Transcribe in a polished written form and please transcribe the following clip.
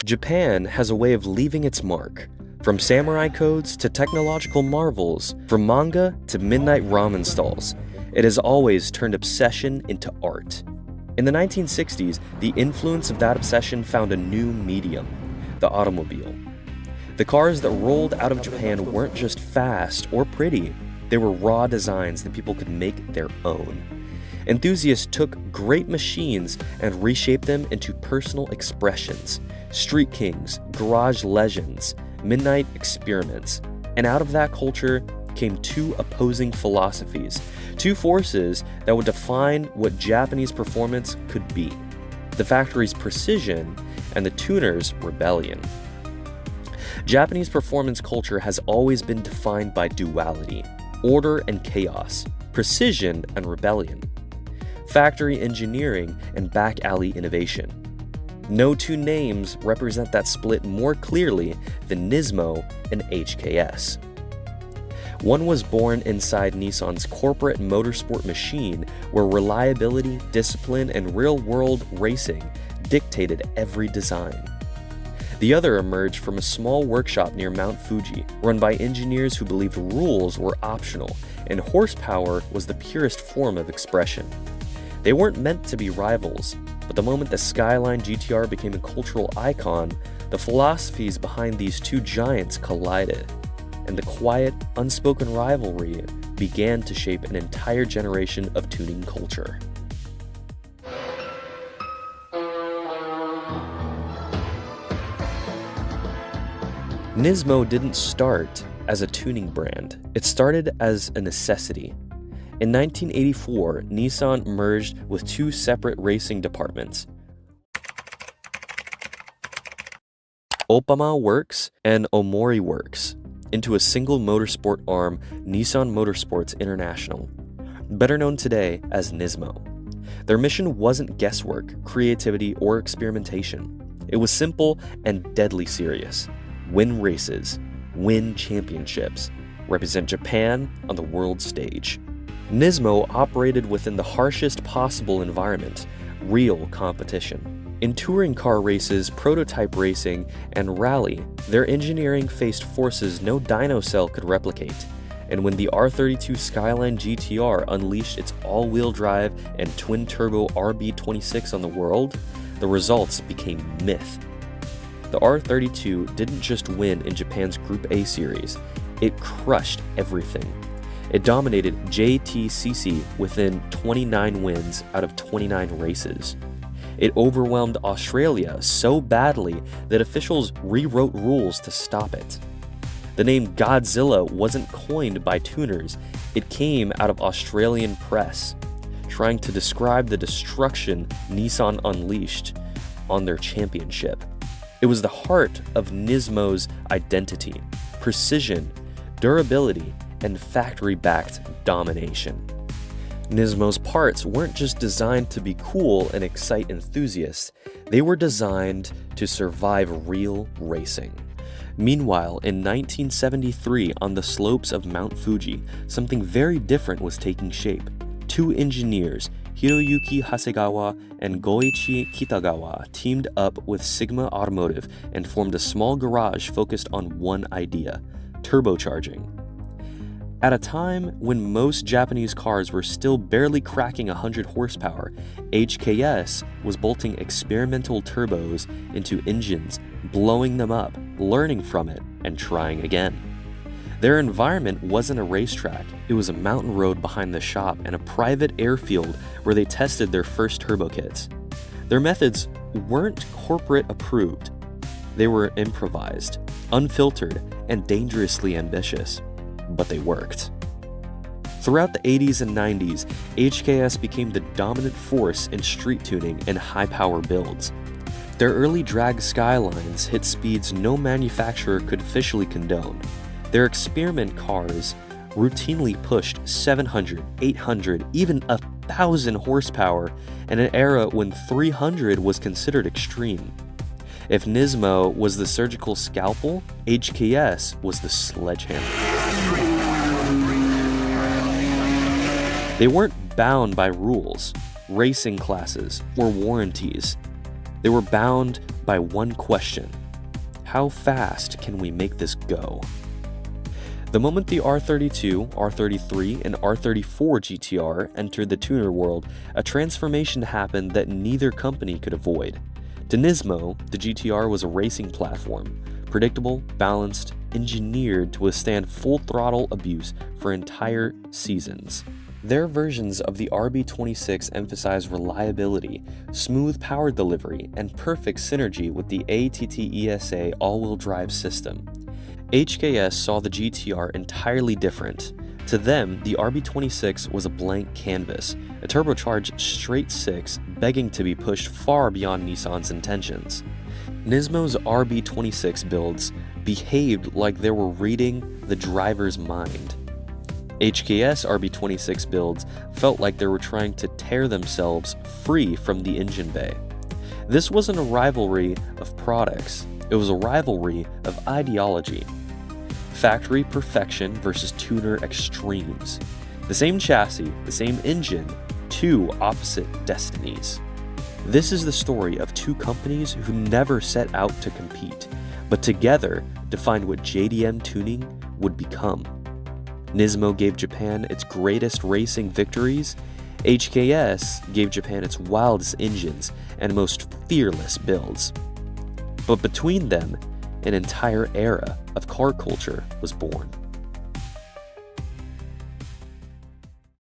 Japan has a way of leaving its mark. From samurai codes to technological marvels, from manga to midnight ramen stalls, it has always turned obsession into art. In the 1960s, the influence of that obsession found a new medium, the automobile. The cars that rolled out of Japan weren't just fast or pretty, they were raw designs that people could make their own. Enthusiasts took great machines and reshaped them into personal expressions, street kings, garage legends, midnight experiments. And out of that culture came two opposing philosophies, two forces that would define what Japanese performance could be: the factory's precision and the tuner's rebellion. Japanese performance culture has always been defined by duality, order and chaos, precision and rebellion, factory engineering and back-alley innovation. No two names represent that split more clearly than NISMO and HKS. One was born inside Nissan's corporate motorsport machine, where reliability, discipline, and real-world racing dictated every design. The other emerged from a small workshop near Mount Fuji, run by engineers who believed rules were optional and horsepower was the purest form of expression. They weren't meant to be rivals, but the moment the Skyline GT-R became a cultural icon, the philosophies behind these two giants collided, and the quiet, unspoken rivalry began to shape an entire generation of tuning culture. NISMO didn't start as a tuning brand, it started as a necessity. In 1984, Nissan merged with two separate racing departments, Oppama Works and Omori Works, into a single motorsport arm, Nissan Motorsports International, better known today as NISMO. Their mission wasn't guesswork, creativity, or experimentation. It was simple and deadly serious: win races, win championships, represent Japan on the world stage. NISMO operated within the harshest possible environment, real competition. In touring car races, prototype racing, and rally, their engineering faced forces no dyno cell could replicate. And when the R32 Skyline GT-R unleashed its all-wheel drive and twin-turbo RB26 on the world, the results became myth. The R32 didn't just win in Japan's Group A series, it crushed everything. It dominated JTCC within 29 wins out of 29 races. It overwhelmed Australia so badly that officials rewrote rules to stop it. The name Godzilla wasn't coined by tuners, it came out of Australian press, trying to describe the destruction Nissan unleashed on their championship. It was the heart of NISMO's identity: precision, durability, and factory-backed domination. NISMO's parts weren't just designed to be cool and excite enthusiasts, they were designed to survive real racing. Meanwhile, in 1973, on the slopes of Mount Fuji, something very different was taking shape. Two engineers, Hiroyuki Hasegawa and Goichi Kitagawa, teamed up with Sigma Automotive and formed a small garage focused on one idea: turbocharging. At a time when most Japanese cars were still barely cracking 100 horsepower, HKS was bolting experimental turbos into engines, blowing them up, learning from it, and trying again. Their environment wasn't a racetrack, it was a mountain road behind the shop and a private airfield where they tested their first turbo kits. Their methods weren't corporate approved. They were improvised, unfiltered, and dangerously ambitious. But they worked. Throughout the 80s and 90s, HKS became the dominant force in street tuning and high-power builds. Their early drag Skylines hit speeds no manufacturer could officially condone. Their experiment cars routinely pushed 700, 800, even 1,000 horsepower in an era when 300 was considered extreme. If NISMO was the surgical scalpel, HKS was the sledgehammer. They weren't bound by rules, racing classes, or warranties. They were bound by one question: how fast can we make this go? The moment the R32, R33, and R34 GT-R entered the tuner world, a transformation happened that neither company could avoid. To Nismo, the GT-R was a racing platform, predictable, balanced, engineered to withstand full throttle abuse for entire seasons. Their versions of the RB26 emphasize reliability, smooth power delivery, and perfect synergy with the ATT-ESA all-wheel drive system. HKS saw the GT-R entirely different. To them, the RB26 was a blank canvas, a turbocharged straight six begging to be pushed far beyond Nissan's intentions. Nismo's RB26 builds behaved like they were reading the driver's mind. HKS RB26 builds felt like they were trying to tear themselves free from the engine bay. This wasn't a rivalry of products, it was a rivalry of ideology. Factory perfection versus tuner extremes. The same chassis, the same engine, two opposite destinies. This is the story of two companies who never set out to compete, but together defined what JDM tuning would become. Nismo gave Japan its greatest racing victories. HKS gave Japan its wildest engines and most fearless builds. But between them, an entire era of car culture was born.